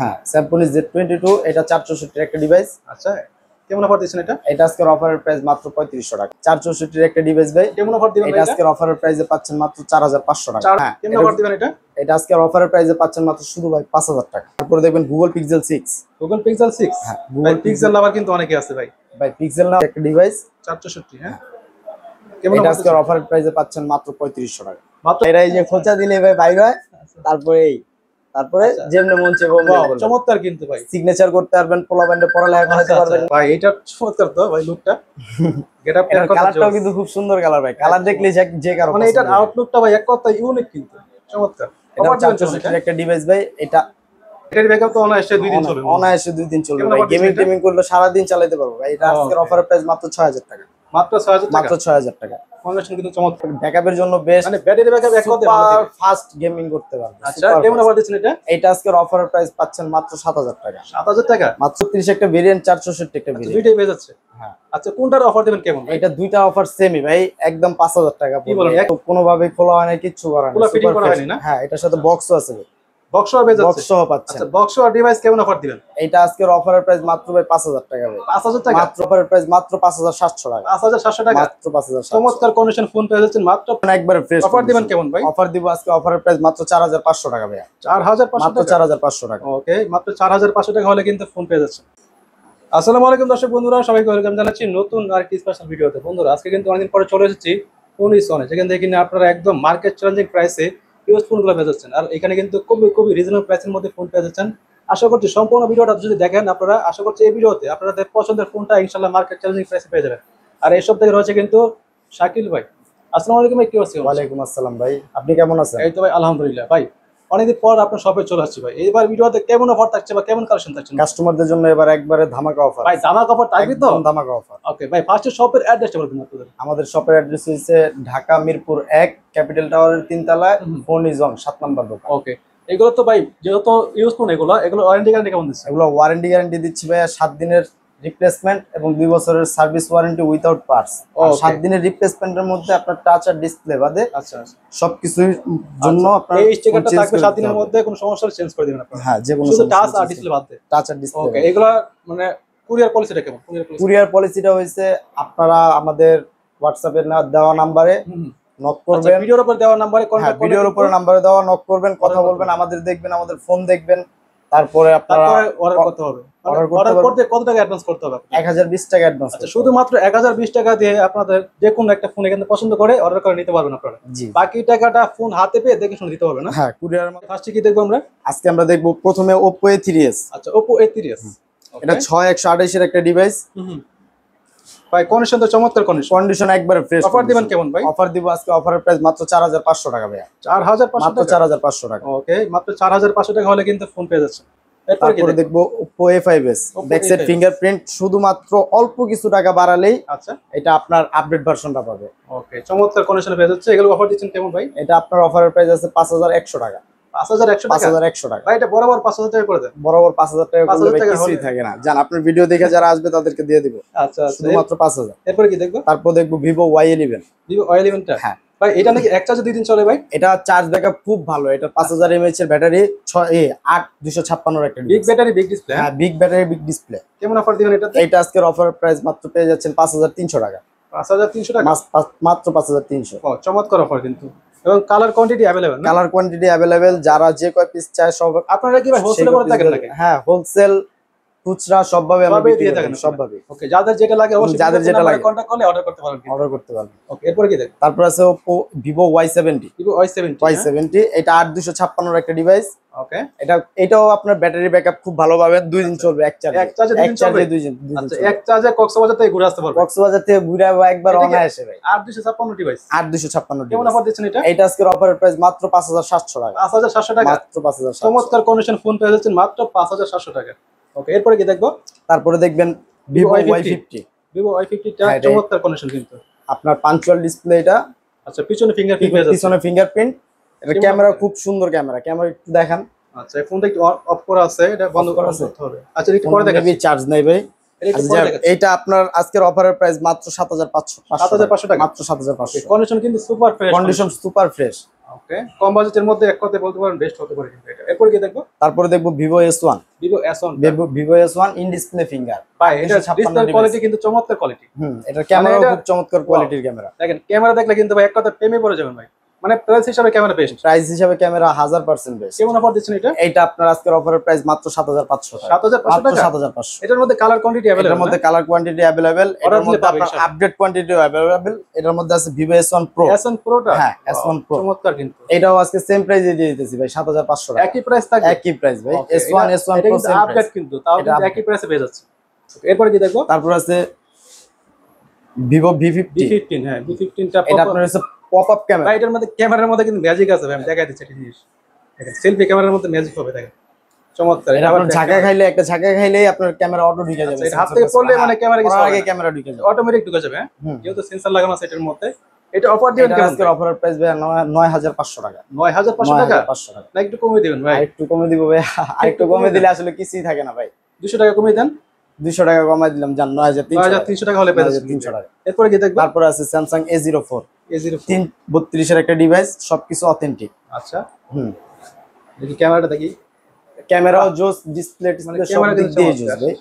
হ্যাঁ Samsung Z22 এটা 464 এর একটা ডিভাইস। আচ্ছা কেমন অফার দিচ্ছেন এটা? এটা আজকের অফারের প্রাইস মাত্র 3500 টাকা। 464 এর একটা ডিভাইস ভাই। কেমন অফার দিবেন ভাই? এটা আজকের অফারের প্রাইসে পাচ্ছেন মাত্র 4500 টাকা। হ্যাঁ কেমন অফার দিবেন এটা? এটা আজকের অফারের প্রাইসে পাচ্ছেন মাত্র শুধু ভাই 5000 টাকা। তারপরে দেখবেন Google Pixel 6। Google Pixel 6 হ্যাঁ Google Pixel লাভার কিন্তু অনেকে আছে ভাই। ভাই পিক্সেল না একটা ডিভাইস 464 হ্যাঁ। এটা আজকের অফারের প্রাইসে পাচ্ছেন মাত্র 3500 টাকা। মাত্র এটা এই যে খোঁচা দিলে ভাই বাইরে হয়। তারপরে যেমন মন চাইবে চমৎকার কিন্তু ভাই সিগনেচার করতে পারবেন, পোলা ব্যান্ডে পড়ালেখা করতে পারবেন ভাই। এটা চমৎকার তো ভাই লুকটা। গেটআপ এর কালারটাও কিন্তু খুব সুন্দর কালার ভাই। কালার দেখলে যে কারো মানে এটার আউটলুকটা ভাই এক কথা ইউনিক কিন্তু চমৎকার। এটা 464 একটা ডিভাইস ভাই। এটার ব্যাকআপ তো অনায়াসে 2 দিন চলবে। অনায়াসে 2 দিন চলবে ভাই। গেমিং করলে সারা দিন চালাতে পারবো ভাই। এটা আজকের অফারের প্রাইস মাত্র 6000 টাকা। মাত্র 6000 টাকা। মাত্র 6000 টাকা। কন্ডিশন কিন্তু চমৎকার। ব্যাকআপের জন্য বেস্ট। মানে ব্যাটারি ব্যাকআপ এক কথায় ভালো দিবে। ফাস্ট গেমিং করতে পারবে। আচ্ছা কেমন অফার দিচ্ছেন এটা? এটা আজকের অফারের প্রাইস পাচ্ছেন মাত্র 7000 টাকা। 7000 টাকা? মাত্র 30 একটা ভেরিয়েন্ট, 464 একটা ভেরিয়েন্ট। দুইটাই পেয়ে যাচ্ছে। হ্যাঁ। আচ্ছা কোনটার অফার দিবেন কেমন? এটা দুইটা অফার সেমই ভাই, একদম 5000 টাকা পড়বে। কোনোভাবে খোলা হয় না, কিচ্ছু করা না। পুরো ফিটিং করা হয়নি না? হ্যাঁ, এটার সাথে বক্সও আছে ভাই। বক্সও পেয়ে যাচ্ছে। বক্সও পাচ্ছেন। আচ্ছা বক্স আর ডিভাইস কেমন অফার দিবেন? এটা আজকের অফারের প্রাইস মাত্র ভাই 5000 টাকা ভাই। 5000 টাকা? মাত্র অফারের প্রাইস মাত্র 5700 টাকা। 5700 টাকা? মাত্র 5700। চমৎকার কন্ডিশন ফোন পেয়ে যাচ্ছেন মাত্র একবারে ফ্রেশ। অফার দিবেন কেমন ভাই? অফার দিব আজকে অফারের প্রাইস মাত্র 4500 টাকা ভাই। 4500 মাত্র 4500 টাকা। ওকে মাত্র 4500 টাকা হলে কিন্তু ফোন পেয়ে যাচ্ছেন। আসসালামু আলাইকুম দর্শক বন্ধুরা, সবাইকে ওয়েলকাম জানাচ্ছি নতুন আরেকটি স্পেশাল ভিডিওতে। বন্ধুরা আজকে কিন্তু অনেকদিন পরে চলে এসেছি ফোনিসনে, যেখান থেকে কিনা আপনারা একদম মার্কেট চ্যালেঞ্জিং প্রাইসে ইউজ ফোনগুলো পেয়ে যাচ্ছেন। আর এখানে কিন্তু খুবই রিজনেবল প্রাইসের মধ্যে ফোন পেয়ে যাচ্ছেন। আশা করছি সম্পূর্ণ ভিডিওটা যদি দেখেন আপনারা, আশা করছি এই ভিডিওতে আপনাদের পছন্দের ফোনটা ইনশাআল্লাহ মার্কেট চ্যালেঞ্জিং প্রাইসে পেয়ে যাবেন। আর এইসব থেকে রয়েছে কিন্তু শাকিল ভাই। আসসালামু আলাইকুম ভাই, কি অবস্থা? ওয়ালাইকুম আসসালাম ভাই, আপনি কেমন আছেন? এই তো ভাই আলহামদুলিল্লাহ। ভাই অনেকদিন পর আপনার শপে চলে আসছি ভাই। এইবার ভিডিওতে কেমন অফার থাকছে বা কেমন কালেকশন থাকছে কাস্টমারদের জন্য? এবার একবারে ধামাকা অফার ভাই। ধামাকা অফার থাকবে তো? ধামাকা অফার। ওকে ভাই, ফার্স্টে শপের অ্যাড্রেসটা বলবেন আপনাদের। আমাদের শপের অ্যাড্রেস হচ্ছে ঢাকা মিরপুর 1 ক্যাপিটাল টাওয়ারের 3 তলায় ফোনিজন 7 নম্বর দোকান। ওকে এগুলো তো ভাই যেহেতু ইউজ ফোন, এগুলো ওয়ারেন্টি গ্যারান্টি কেমন দিচ্ছে? এগুলো ওয়ারেন্টি গ্যারান্টি দিচ্ছি ভাই 7 দিনের রিপ্লেসমেন্ট এবং 2 বছরের সার্ভিস ওয়ারেন্টি উইদাউট পার্টস। 7 দিনের রিপ্লেসমেন্টের মধ্যে আপনার টাচ আর ডিসপ্লে বাদে আচ্ছা সবকিছুর জন্য আপনার এই স্টিকারটা থাকবে 7 দিনের মধ্যে, কোনো সমস্যা হলে চেঞ্জ করে দিবেন আপনারা। হ্যাঁ, যে কোনো শুধু টাচ আর ডিসপ্লে বাদ দিয়ে। টাচ আর ডিসপ্লে। ওকে এগুলো মানে কুরিয়ার পলিসিটা কেমন? কুরিয়ার পলিসিটা হইছে আপনারা আমাদের হোয়াটসঅ্যাপে দেওয়া নম্বরে নক করবেন। ভিডিওর উপর দেওয়া নম্বরে কন্টাক্ট করবেন। ভিডিওর উপরে নম্বরে দেওয়া নক করবেন, কথা বলবেন, আমাদের দেখবেন, আমাদের ফোন দেখবেন, তারপরে আপনারা অর্ডার করতে হবে। অর্ডার করতে কত টাকা অ্যাডভান্স করতে হবে? 1020 টাকা অ্যাডভান্স। আচ্ছা শুধুমাত্র 1020 টাকা দিয়ে আপনাদের যে কোনো একটা ফোন এখানে পছন্দ করে অর্ডার করে নিতে পারবেন আপনারা। বাকি টাকাটা ফোন হাতে পেয়ে দেখে শুনে দিতে হবে না? হ্যাঁ, কুরিয়ার ফার্স্টে কি দেখবো আমরা? আজকে আমরা দেখবো প্রথমে Oppo A3s। আচ্ছা Oppo A3s, এটা 6128 এর একটা ডিভাইস ভাই। কন্ডিশন তো চমৎকার কন্ডিশন একবারে ফ্রেশ। অফার দিবেন কেমন ভাই? অফার দিব আজকে অফারের প্রাইস মাত্র 4500 টাকা ভাই। 4500 মাত্র 4500 টাকা। ওকে মাত্র 4500 টাকা হলে কিন্তু ফোন পেয়ে যাচ্ছে। তারপরে দেখবো Oppo A5s। Back side fingerprint, শুধুমাত্র অল্প কিছু টাকা বাড়ালেই আচ্ছা এটা আপনার আপডেট ভার্সনটা পাবে। ওকে চমৎকার কন্ডিশনে পেয়ে যাচ্ছে। এগুলো অফার দিচ্ছেন কেমন ভাই? এটা আপনার অফারের প্রাইস আছে 5100 টাকা। 5100 টাকা? 5100 টাকা ভাই। এটা বরাবর 5000 টাকা করে দেন। বরাবর 5000 টাকা করলে ভাই কিছুই থাকে না। জান আপনার ভিডিও দেখে যারা আসবে তাদেরকে দিয়ে দিব। আচ্ছা শুধুমাত্র 5000। এরপর কি দেখবো? তারপর দেখবো Vivo Y11। Vivo Y11 টা? হ্যাঁ ভাই। এটা নাকি এক চার্জে 2 দিন চলে ভাই? এটা চার্জ ব্যাকআপ খুব ভালো। এটা 5000 mAh এর ব্যাটারি, 8256 এর একটা বিগ ব্যাটারি বিগ ডিসপ্লে। হ্যাঁ, বিগ ব্যাটারি বিগ ডিসপ্লে। কেমন অফার দিবেন এটাতে? এটা আজকের অফারের প্রাইস মাত্র পেয়ে যাচ্ছেন 5300 টাকা। 5300 টাকা? মাত্র 5300। ও চমৎকার অফার কিন্তু। এবং কালার কোয়ান্টিটি अवेलेबल না? Colour quantity available. যারা যে কয় পিস চায় সব। আপনারা কি ভাই হোলসেল করে থাকেন নাকি? হ্যাঁ, হোলসেল খুচরা সবভাবে আমরা দিয়ে থাকেন সবভাবে। ওকে যাদের যেটা লাগে অবশ্যই যাদের যেটা লাগে কন্টাক্ট করলে অর্ডার করতে পারবেন। অর্ডার করতে পারবেন। ওকে এরপর কি দেখব? তারপর আছে Oppo Vivo Y70। Vivo Y70। Y70 এটা 8256 এর একটা ডিভাইস। ওকে এটাও আপনার ব্যাটারি ব্যাকআপ খুব ভালো পাবেন। 2 দিন চলবে এক চার্জে। এক চার্জে 2 দিন। আচ্ছা, এক চার্জে কক্সবাজার থেকে ঘুরে আসতে পারবেন। কক্সবাজার থেকে ঘুরে একবার অনায়াসে ভাই। 8256 ডিভাইস। 8256 কেমন অফার দিচ্ছেন এটা? এটা আজকের অফারের প্রাইস মাত্র 5700 টাকা। 5700 টাকা? মাত্র 5700। চমৎকার কন্ডিশন ফোন পেয়ে যাচ্ছেন মাত্র 5700 টাকা। ওকে এরপর কি দেখবো? তারপরে দেখবেন Vivo Y50। Vivo Y50 টা চমৎকার কন্ডিশন কিন্তু। আপনার পাঞ্চুয়াল ডিসপ্লে এটা। আচ্ছা পিছনে ফিঙ্গারপ্রিন্ট পেয়ে যাচ্ছে। পিছনে ফিঙ্গারপ্রিন্ট। এটা ক্যামেরা খুব সুন্দর ক্যামেরা একটু দেখান। আচ্ছা এই ফোনটা একটু অফ করা আছে, এটা বন্ধ করা করতে হবে। আচ্ছা একটু পরে দেখাচ্ছি। চার্জ নাই ভাই। এটা আপনার আজকের অফারের প্রাইস মাত্র 7500 টাকা। মাত্র 7500। কন্ডিশন কিন্তু super fresh. Condition super fresh. Okay, কম বাজেটের মধ্যে এক কথায় বলতে পারেন বেস্ট হতে পারে কিন্তু এটা। এরপর কি দেখবো? তারপরে দেখবো Vivo S1। Vivo S1। Vivo S1 in display finger ভাই এটা ডিসপ্লে কোয়ালিটি কিন্তু চমৎকার কোয়ালিটি। এটার ক্যামেরা খুব চমৎকার কোয়ালিটির ক্যামেরা। দেখেন ক্যামেরা দেখলে কিন্তু ভাই এক কথা প্রেমে পড়ে যাবেন ভাই। মানে প্রাইস হিসাবে ক্যামেরা বেস্ট। প্রাইস হিসাবে ক্যামেরা 1000% বেস্ট। কেমন অফার দিচ্ছেন এটা? এইটা আপনার আজকের অফারের প্রাইস মাত্র 7500 টাকা। 7500 টাকা? 7500। এটার মধ্যে কালার কোয়ান্টিটি अवेलेबल। এটার মধ্যে কালার কোয়ান্টিটি अवेलेबल, এটার মধ্যে আপনার আপডেট কোয়ান্টিটিও अवेलेबल। এটার মধ্যে আছে Vivo S1 Pro। S1 Pro টা? হ্যাঁ, S1 Pro চমৎকার কিন্তু। এটাও আজকে সেম প্রাইসে দিয়ে দিতেছি ভাই, 7500 টাকা। একই প্রাইস থাকবে? একই প্রাইস ভাই। S1 Pro same update price কিন্তু, তাও কিন্তু একই প্রাইসে পেয়ে যাচ্ছে। এরপর কি দেখবো? তারপর আছে ভিভো V50। V15, হ্যাঁ V15 টা এটা আপনার হচ্ছে পপ আপ ক্যামেরা। ভাই এটার মধ্যে ক্যামেরার মধ্যে কিন্তু ম্যাজিক আছে ভাই, আমি দেখাই দিচ্ছি একটা জিনিস। দেখেন সেলফি ক্যামেরার মধ্যে ম্যাজিক হবে, দেখেন চমৎকার। এটা আপনার একটা ঝাঁকা খাইলেই আপনার ক্যামেরা অটো ঢুকে যাবে। এটা হাত থেকে পড়লে মানে ক্যামেরা কিছু আগে ক্যামেরা ঢুকে যাবে, অটোমেটিক ঢুকে যাবে। হ্যাঁ, যেহেতু সেন্সর লাগানো আছে এটার মধ্যে। এটা অফার দিবেন এটা কেমন? আজকের অফারের প্রাইস ভাই 9500 টাকা। 9500 টাকা? 9500 টাকা। না একটু কমিয়ে দিবেন ভাই। আরেকটু কমে দিব ভাই, আরেকটু কমে দিলে আসলে কিছুই থাকে না ভাই। 200 টাকা কমিয়ে দেন। 200 টাকা কমাই দিলাম, জান 9300 টাকা হলে পেয়ে যাচ্ছেন 300 টাকা। এরপরে কি দেখবো? তারপর আছে Samsung A04। A04 332 এর একটা ডিভাইস, সবকিছু অথেন্টিক। আচ্ছা, হুম, দেখি ক্যামেরাটা দেখি। ক্যামেরাও জোস, ডিসপ্লে মানে সব ক্যামেরা দিক কিন্তু দিয়ে চমৎকার। জোস ভাই।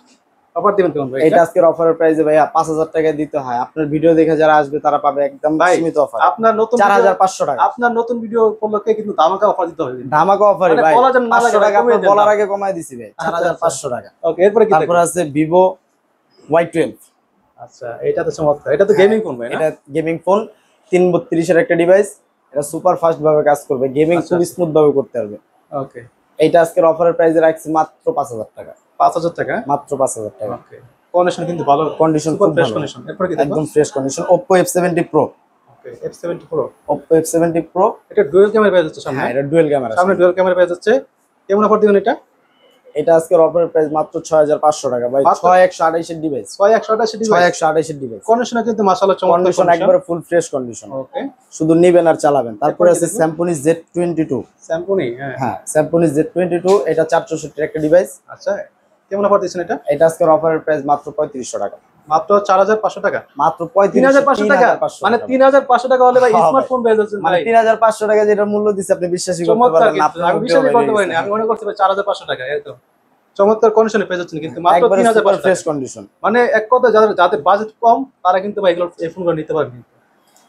অফার দিবেন কেমন ভাই? এটা আজকের অফারের প্রাইসে ভাই 5000 টাকা দিতে হয়। আপনার ভিডিও দেখে যারা আসবে তারা পাবে একদম ভাই, সীমিত অফার। আপনার নতুন 4500 টাকা। আপনার নতুন ভিডিও উপলক্ষে কিন্তু ধামাকা অফার দিতে হবে। ধামাকা অফারে মানে ভাই, বলা যাবে না, 500 টাকা কমিয়ে আপনার দেন বলার না। আগে কমায় দিছি ভাই, 4500 টাকা। ওকে, এরপরে কি তারপর দেখবো? আছে ভিভো Y12। আচ্ছা, এটা তো চমৎকার। এটা তো গেমিং ফোন ভাই না? এটা গেমিং ফোন, 332 এর একটা ডিভাইস। এটা সুপার ফাস্ট ভাবে কাজ করবে, গেমিং আচ্ছা, খুব স্মুথ ভাবে করতে পারবে। ওকে, এইটা আজকের অফারের প্রাইসে রাখছি মাত্র 5000 টাকা। 5000 টাকা? মাত্র 5000 টাকা। ওকে, কন্ডিশন কিন্তু ভালো, কন্ডিশন সুপার খুব ফ্রেশ ভালো, কন্ডিশন। এরপরে কি দেখবো? একদম fresh condition. Oppo F70 Pro। ওকে, F70 Pro। Oppo F70 Pro। এটা ডুয়াল ক্যামেরা পেয়ে যাচ্ছে সামনে। হ্যাঁ, এটা ডুয়াল ক্যামেরা। সামনে ডুয়াল ক্যামেরা পেয়ে যাচ্ছে। কেমন অফার দিবেন এটা? এটা আজকের অফারের প্রাইস মাত্র 6500 টাকা ভাই। মাত্র 6128 এর ডিভাইস। 6128 ডিভাইস। 6128 এর ডিভাইস। কন্ডিশন কিন্তু মাশাআল্লাহ চমৎকার কন্ডিশন একবারে ফুল ফ্রেশ কন্ডিশন। ওকে, শুধু নিবেন আর চালাবেন। তারপরে এরপরে আছে কি দেখবো? Symfony Z22। স্যাম্পনি, হ্যাঁ। হ্যাঁ, Symfony Z22, এটা 464 এর একটা ডিভাইস। আচ্ছা, কেমন অফার দিচ্ছেন এটা? এটা আজকের অফারের প্রাইস মাত্র 3500 টাকা। মাত্র 4500 টাকা? মাত্র 3500 টাকা? মানে 3500 টাকা হলে ভাই হ্যাঁ ভাই। স্মার্টফোন পেয়ে যাচ্ছেন মানে ভাই। 3500 টাকা যেটা মূল্য দিচ্ছে আপনি বিশ্বাসই করতে চমৎকার পারবেন না। কিন্তু, আমি বিশ্বাসই করতে পারিনি। আমি মনে করছি ভাই 4500 টাকা, একদম চমৎকার কন্ডিশনে পেয়ে যাচ্ছেন কিন্তু মাত্র একবারে 3500 ফ্রেশ টাকা। কন্ডিশন। মানে এক কথা যাদের বাজেট কম তারা কিন্তু ভাই এগুলো এই ফোনগুলো নিতে পারবে কিন্তু।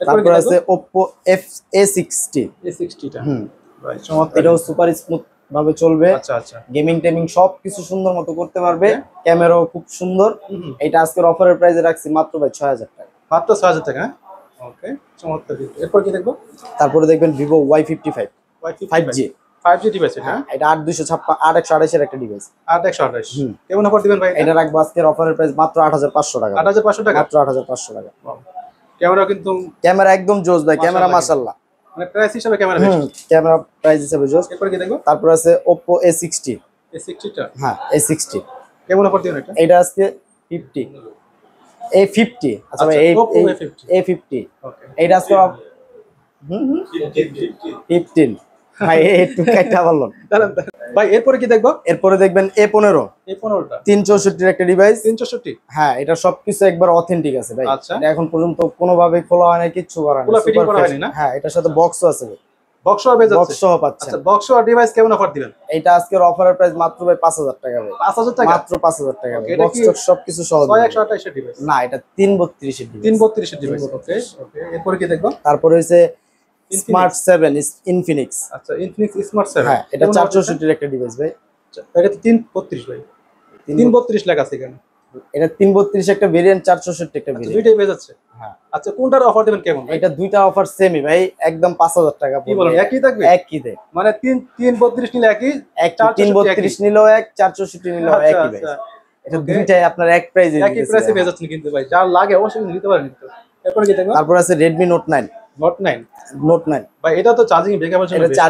তারপর আছে Oppo A60। A60 টা হুম, ভাই চমৎকার। এটাও সুপার স্মুথ ভাবে চলবে। আচ্ছা আচ্ছা, গেমিং টেমিং সবকিছু সুন্দর মতো করতে পারবে, ক্যামেরাও খুব সুন্দর। এটা আজকের অফারের প্রাইসে রাখছি মাত্র ভাই 6000 টাকা। মাত্র 6000 টাকা? ওকে, চমৎকার। এরপর কি দেখবো? তারপরে দেখবেন Vivo Y55 5G। 5G device এটা? হ্যাঁ, এটা 8128 এর একটা ডিভাইস। 8128। কেমন অফার দিবেন ভাই? এটা রাখবো আজকের অফারের প্রাইস মাত্র 8500 টাকা। 8500 টাকা? মাত্র 8500 টাকা। ক্যামেরা কিন্তু ক্যামেরা একদম জোস ভাই, ক্যামেরা মাশাআল্লাহ। মানে প্রাইস হিসাবে ক্যামেরা বেস্ট। ক্যামেরা প্রাইস হিসেবে জোস। এরপর কি দেখবো? তারপর আছে Oppo A60। A60 টা? হ্যাঁ, A60। কেমন অফার দিবেন এটা? এটা আজকে 50 A50। আচ্ছা ভাই, আচ্ছা, Oppo A50। A50 ওকে, এটা আজকে 15 ভাই, একটু কাটা বলুন। ভাই এরপরে কি দেখবো? এরপরে দেখবেন A15। A15 টা? 364 এর একটা ডিভাইস। 364? হ্যাঁ, এটা সবকিছু একবার অথেন্টিক আছে ভাই। আচ্ছা। এটা এখন পর্যন্ত কোনোভাবে খোলা হয় না, কিচ্ছু করা পুরো না, ফিটিং করা হয়নি না? হ্যাঁ, এটার সাথে বক্সও আছে ভাই। বক্স সহ পেয়ে বক্স যাচ্ছে? সহ পাচ্ছেন। আচ্ছা, বক্স সহ ডিভাইস কেমন অফার দিবেন? এটা আজকের অফারের প্রাইস মাত্র ভাই 5000 টাকা ভাই। 5000 টাকা? মাত্র 5000 টাকা ভাই। Okay, এটা বক্স কি টক্স সবকিছু সহ দিবেন। 6128 এর ডিভাইস? না, এটা 332 এর ডিভাইস। 332 এর ডিভাইস। ওকে ওকে, এরপরে কি দেখবো? তারপরে হইছে স্মার্ট 7 ইনফিনিক্স। আচ্ছা, ইনফিনিক্স স্মার্ট 7। হ্যাঁ, এটা 464 এর একটা ডিভাইস ভাই। এটা 332 ভাই। 332 লেখা আছে এখানে। এটা 332 একটা ভেরিয়েন্ট, 464 একটা ভেরিয়েন্ট। দুইটাই পেয়ে যাচ্ছে? হ্যাঁ। আচ্ছা, কোনটার অফার দিবেন কেমন ভাই? এটা দুইটা অফার সেমই ভাই, একদম 5000 টাকা কি বলেন, একই থাকবে? একই দেয়। মানে 332 নিলে একই, 332 নিলেও এক, 464 নিলেও আচ্ছা একই ভাই। আচ্ছা, এটা দুইটাই আপনার এক প্রাইসে একই প্রাইসে পেয়ে যাচ্ছেন কিন্তু ভাই, যার লাগে অবশ্যই নিতে পারেন কিন্তু। এরপরে কি দেখবো? তারপর আছে Redmi Note 9। Note 9 ভাই, এটা তো চার্জিং ব্যাকআপের জন্য এটা best।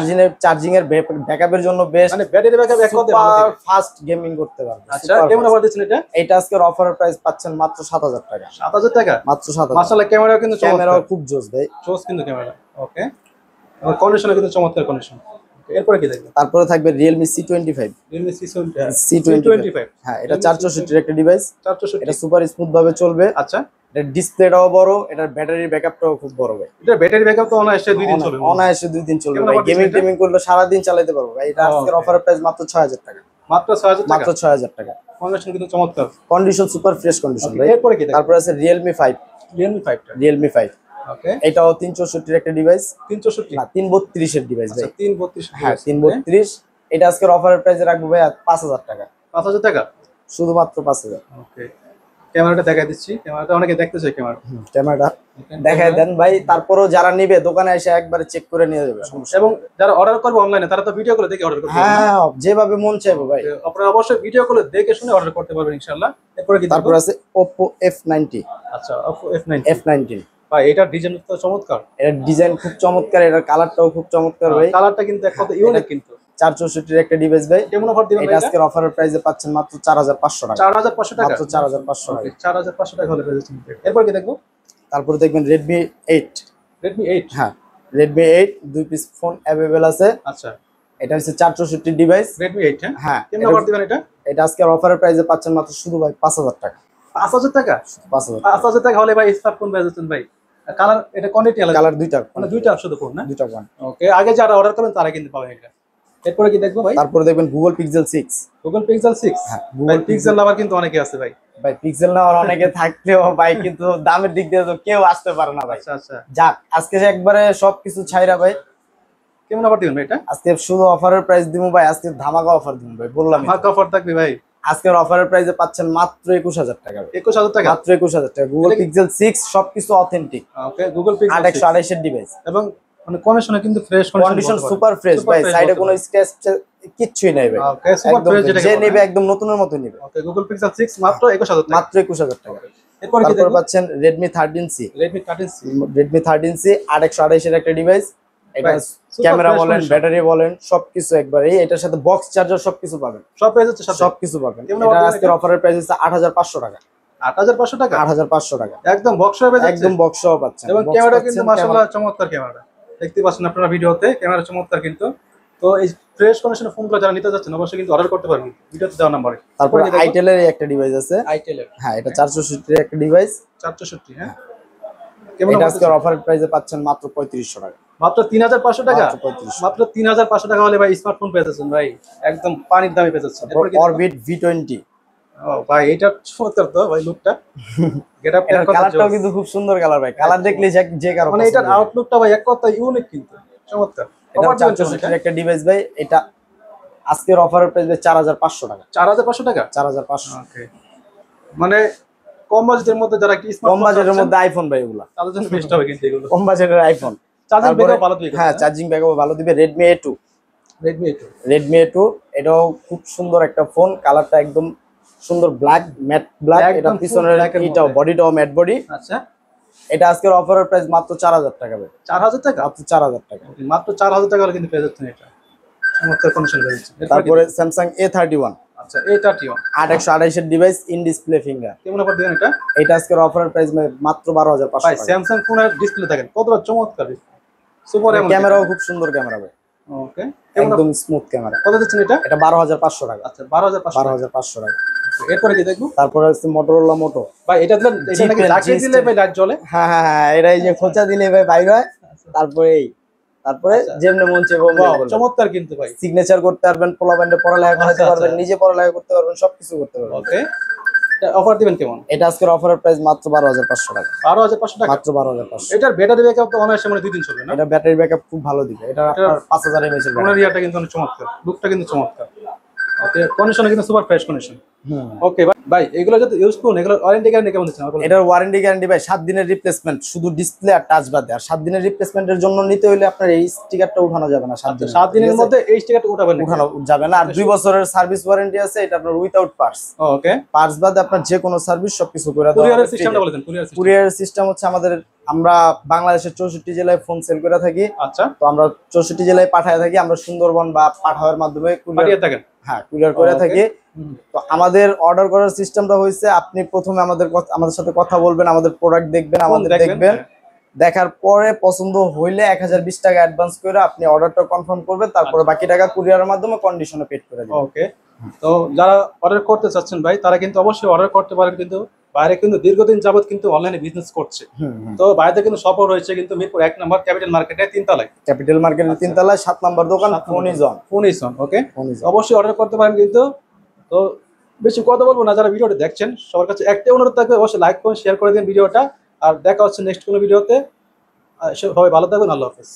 চার্জিং এর ব্যাকআপের জন্য বেস্ট। মানে ব্যাটারি ব্যাকআপ এক কথায় ভালো দিবে। ফাস্ট গেমিং করতে পারবে। আচ্ছা, কেমন অফার দিচ্ছেন এটা? এটা আজকের অফারের প্রাইস পাচ্ছেন মাত্র 7000 টাকা। 7000 টাকা? মাত্র 7000। মাশাআল্লাহ, ক্যামেরাও কিন্তু ক্যামেরাও চমৎকার, খুব জোস ভাই। জোস কিন্তু ক্যামেরা। ওকে, আর কন্ডিশনও কিন্তু চমৎকার কন্ডিশন। এরপরে কি দেখবেন? তারপরে থাকবে Realme C25। Realme C25। হ্যাঁ, এটা 464 এর একটা ডিভাইস। 464। এটা সুপার স্মুথ ভাবে চলবে। আচ্ছা, এটার ডিসপ্লেটাও বড়, এটার ব্যাটারি ব্যাকআপটাও খুব বড় ভাই। এটা ব্যাটারি ব্যাকআপ তো অনায়াসে 2 দিন চলবে। অনায়াসে 2 দিন চলবে কেমন ভাই, offer গেমিং দিচ্ছেন টেমিং করলে সারা দিন চালাতে পারবো ভাই। এটা আজকের অফারের প্রাইস মাত্র 6000 টাকা। মাত্র 6000 টাকা, মাত্র 6000 টাকা। কন্ডিশন কিন্তু চমৎকার, কন্ডিশন সুপার ফ্রেশ কন্ডিশন ভাই। এরপরে কি দেখো? তারপর আছে Realme 5। Realme 5 টা, Realme 5 ওকে। এটাও 364 এর একটা ডিভাইস, 364 না 332 এর ডিভাইস আচ্ছা ভাই। 332 হ্যাঁ 332। এটা আজকের অফারের প্রাইসে রাখবো ভাই 5000 টাকা, 5000 টাকা, শুধুমাত্র 5000। ওকে। ক্যামেরাটা দেখাই দিচ্ছি, ক্যামেরাটা অনেকে দেখতে চায় ক্যামেরা। ক্যামেরাটা দেখাই দেন ভাই, তারপরও যারা নিবে দোকানে এসে একবারে চেক করে নিয়ে যাবে, সমস্যা এবং যারা অর্ডার করবে অনলাইনে তারা তো ভিডিও কলে দেখে অর্ডার করবে। হ্যাঁ যেভাবে মন চাইবে ভাই। আপনারা অবশ্যই ভিডিও কলে দেখে শুনে অর্ডার করতে পারবেন ইনশাআল্লাহ। এরপরে কি তারপর আছে Oppo F90। আচ্ছা Oppo F9, F19 ভাই এটার ডিজাইন তো চমৎকার, এর ডিজাইন খুব চমৎকার, এটার কালারটাও খুব চমৎকার ভাই। কালারটা কিন্তু এক কথা ইউনিক কিন্তু। 464 এর একটা ডিভাইস ভাই। কেমন অফার দিবেন এটা ভাই? আজকের অফারের প্রাইসে পাচ্ছেন মাত্র 4500 টাকা। 4500 টাকা, মাত্র 4500 টাকা। 4500 টাকা হলে পেয়ে যাচ্ছেন। এরপর কি দেখবো? তারপরে দেখবেন Redmi 8। Redmi 8, হ্যাঁ Redmi 8 দুই পিস ফোন अवेलेबल আছে। আচ্ছা এটা হচ্ছে 464 ডিভাইস। Redmi 8, হ্যাঁ হ্যাঁ কেমন অফার দিবেন এটা? এটা আজকের অফারের প্রাইসে পাচ্ছেন মাত্র শুধু ভাই 5000 টাকা। 5000 টাকা, 5000 5000 টাকা হলে ভাই স্মার্টফোন পেয়ে যাচ্ছেন ভাই। কালার এটা কোয়ান্টিটি আলাদা, কালার দুইটা, মানে দুইটা শুধু ফোন না? দুইটা কোয়ান। ওকে, আগে যারা অর্ডার করবেন তারা কিন্তু পাবেন এটা। এরপরে কি দেখবো ভাই? তারপরে দেখবেন Google Pixel 6। Google Pixel 6, হ্যাঁ ভাই Google পিক্সেল লাভার কিন্তু অনেকে আছে ভাই। ভাই পিক্সেল নেওয়ার অনেকে থাকলেও ভাই কিন্তু দামের দিক দিয়ে তো কেউ আসতে পারে না ভাই। আচ্ছা আচ্ছা, যাক আজকে যে একবারে সবকিছু ছাইরা ভাই, কেমন অফার দিবেন ভাই এটা? আজকে শুধু অফারের প্রাইস দিমু ভাই, আজকে ধামাকা অফার দিমু ভাই, বললাম ধামাকা অফার থাকবে ভাই। আজকের অফারের প্রাইসে পাচ্ছেন মাত্র 21000 টাকা ভাই। 21000 টাকা, মাত্র 21000 টাকা। Google Pixel 6 সবকিছু অথেন্টিক, ওকে। Google Pixel 6 828 এর ডিভাইস এবং মানে কন্ডিশনে কিন্তু ফ্রেশ কন্ডিশন সুপার ফ্রেশ ভাই, সাইডে কোনো স্ক্র্যাচ কিচ্ছুই নাই ভাই। ওকে, সুপার একদম ফ্রেশ যেটা যে নেবে একদম নতুনের মতো নেবে। ওকে, Google Pixel 6 মাত্র 21000 টাকা, মাত্র 21000 টাকা। এরপর কি তারপর দেখবো? পাচ্ছেন Redmi 13C। Redmi 13C, Redmi 13C 828 এর একটা ডিভাইস। এটা ভাই, super ক্যামেরা fresh বলেন, condition। ব্যাটারি বলেন, সবকিছু একবারে। এটার সাথে বক্স চার্জার সবকিছু পাবেন, সব পেয়ে যাচ্ছে সাথে। সবকিছু পাবেন। কেমন এটা অফার আজকের এটা? অফারের প্রাইস হচ্ছে 8500 টাকা। 8500 টাকা, 8500 টাকা একদম বক্স হয়ে যাচ্ছে। একদম বক্স সহ পাচ্ছেন। এবং box ক্যামেরা পাচ্ছেন, কিন্তু মাশাআল্লাহ চমৎকার ক্যামেরা, দেখতে পাচ্ছেন আপনারা ভিডিওতে ক্যামেরা চমৎকার কিন্তু। তো এই ফ্রেশ কন্ডিশনের ফোনগুলো যারা নিতে যাচ্ছেন অবশ্যই কিন্তু অর্ডার করতে পারবেন ভিডিওতে দেওয়া নম্বরে। তারপরে Itel এর একটা ডিভাইস আছে। Itel এর, হ্যাঁ এটা 464 এর একটা ডিভাইস। 464, হ্যাঁ কেমন এটা অফার আজকের অফারের প্রাইসে পাচ্ছেন মাত্র 3500 টাকা। মাত্র 3500 টাকা, মাত্র 3500। মাত্র 3500 টাকা হলে ভাই স্মার্টফোন পেয়ে যাচ্ছেন ভাই, একদম পানির দামে পেয়ে যাচ্ছেন। এরপর কি দেখবো? Orbit V20। ও ভাই এটা চমৎকার তো ভাই, লুকটা গেটআপ এটার কালারটাও কিন্তু খুব সুন্দর কালার ভাই, কালার দেখলে যে কারো মানে এটার আউটলুকটা ভাই এক কথা ইউনিক কিন্তু চমৎকার। এটা অফার দিবেন 464 এর একটা ডিভাইস ভাই। এটা আজকের অফারের প্রাইস 4500 টাকা। 4500 টাকা, 4500। ওকে। মানে কম বাজেটের মধ্যে যারা কি কম স্মার্টফোন বাজেটের মধ্যে আইফোন ভাই, এগুলা তাদের জন্য বেস্ট হবে কিন্তু এগুলো। কম বাজেটের আইফোন। চার্জিং ব্যাকআপ ভালো দিবে। হ্যাঁ চার্জিং ব্যাকআপ ভালো দিবে। Redmi A2। Redmi 8, Redmi A2 এটাও খুব সুন্দর একটা ফোন, কালারটা একদম সুন্দর ব্ল্যাক, ম্যাট ব্ল্যাক। একদম এটা full পিছনের black এর এটাও মধ্যে। বডিটাও ম্যাট বডি। আচ্ছা এটা আজকের অফারের প্রাইস মাত্র 4000 টাকা ভাই। 4000 টাকা, মাত্র 4000 টাকা। মাত্র 4000 টাকা হলে কিন্তু পেয়ে যাচ্ছেন এটা, চমৎকার কন্ডিশন পেয়ে যাচ্ছেন। এরপর কি তারপরে দেখবো? Samsung A31 আচ্ছা A31, 8128 এর ডিভাইস, ইন ডিসপ্লে ফিঙ্গার। কেমন অফার দিবেন এটা? এটা আজকের অফারের প্রাইস মাত্র 12500 ভাই টাকা। স্যামসাং ফোনের ডিসপ্লে দেখেন কতটা চমৎকার, সুপার এমন ক্যামেরাও খুব সুন্দর ক্যামেরা ভাই, ওকে। কেমন একদম স্মুথ ক্যামেরা। কত দিচ্ছেন এটা? এটা 12500 টাকা। আচ্ছা 12500, 12500 টাকা। এরপরে কি দেখবো? তারপরে হচ্ছে Motorola Moto। ভাই এটা দিলে এটা নাকি G10, লাইট দিলে ভাই লাইট জ্বলে? হ্যাঁ হ্যাঁ হ্যাঁ, এটা এই যে খোঁচা দিলে ভাই বাইর হয়। তারপরে আচ্ছা। যেমনি মন চাইবে Wow, চমৎকার কিন্তু ভাই, সিগনেচার করতে পারবেন, পোলা ব্যান্ডে পড়ালেখা করতে আচ্ছা, পারবেন, আচ্ছা। নিজে পড়ালেখা করতে পারবেন, সবকিছু করতে পারবেন। ওকে। অফার দিবেন কেমন? এটা আজকের অফারের প্রাইস মাত্র 12500 টাকা। 12500 টাকা, মাত্র 12500। এটার ব্যাটারি ব্যাকআপ তো অনায়াসে মানে 2 দিন চলবে না? এটা ব্যাটারি ব্যাকআপ খুব ভালো দিবে। এটা আপনার 5000 mAh এর ফোনের ইয়াটা কিন্তু অনেক চমৎকার, লুকটা কিন্তু চমৎকার। ওকে, কন্ডিশনে কিন্তু সুপার ফ্রেশ কন্ডিশন। হুম। ওকে ভাই, ভাই এগুলো যদি ইউজ করুন এগুলো ওয়ারেন্টি গ্যারান্টি কেমন দিচ্ছেন? এটার ওয়ারেন্টি গ্যারান্টি ভাই 7 দিনের রিপ্লেসমেন্ট, শুধু ডিসপ্লে আর টাচ বাদে। আর 7 দিনের রিপ্লেসমেন্টের জন্য নিতে হলে আপনার এই স্টিকারটা উঠানো যাবে না 7 দিন। 7 দিনের মধ্যে এই স্টিকারটা উঠাবেন না? উঠানো যাবে না। আর 2 বছরের সার্ভিস ওয়ারেন্টি আছে, এটা আপনার উইদাউট পার্টস। ওকে। পার্টস বাদে আপনার যে কোনো সার্ভিস সবকিছু করে দেওয়া কুরিয়ারের হবে। সিস্টেমটা বলে দেন, কুরিয়ার সিস্টেম। কুরিয়ার সিস্টেম হচ্ছে আমরা বাংলাদেশের 64 জেলায় ফোন সেল করে থাকি। আচ্ছা, তো আমরা 64 জেলায় পাঠায় থাকি, আমরা সুন্দরবন বা পাঠাওয়ার মাধ্যমে পাঠিয়ে থাকেন। হ্যাঁ কুরিয়ার করে Okay. থাকি। তো আমাদের অর্ডার করার সিস্টেমটা হয়েছে, আপনি প্রথমে আমাদের সাথে কথা বলবেন, আমাদের প্রোডাক্ট দেখবেন, আমাদের দেখবেন, দেখার পরে পছন্দ হইলে 1020 টাকা অ্যাডভান্স করে আপনি অর্ডারটা কনফার্ম করবেন, তারপরে বাকি টাকা কুরিয়ারের মাধ্যমে কন্ডিশনে পেড করে দিবেন। ওকে। তো যারা অর্ডার করতে চাচ্ছেন ভাই তারা কিন্তু অবশ্যই অর্ডার করতে পারেন কিন্তু বাইরে কিন্তু দীর্ঘদিন যাবত কিন্তু অনলাইনে বিজনেস করছে। তো বাইরে কিন্তু সফর হয়েছে কিন্তু মিরপুর 1 নম্বর ক্যাপিটাল মার্কেটে 3 তলায়। ক্যাপিটাল মার্কেটের 3 তলায় 7 নম্বর দোকান ফোনিজন। ফোনিজন, ওকে, ফোনিজন। অবশ্যই অর্ডার করতে পারেন কিন্তু। তো বেশি কথা বলবো না, যারা ভিডিওটা দেখছেন সবার কাছে একটাই অনুরোধ থাকবে, অবশ্যই লাইক করুন, শেয়ার করে দিন ভিডিওটা। আর দেখা হচ্ছে নেক্সট কোনো ভিডিওতে। সবাই ভালো থাকবেন, আল্লাহ হাফেজ।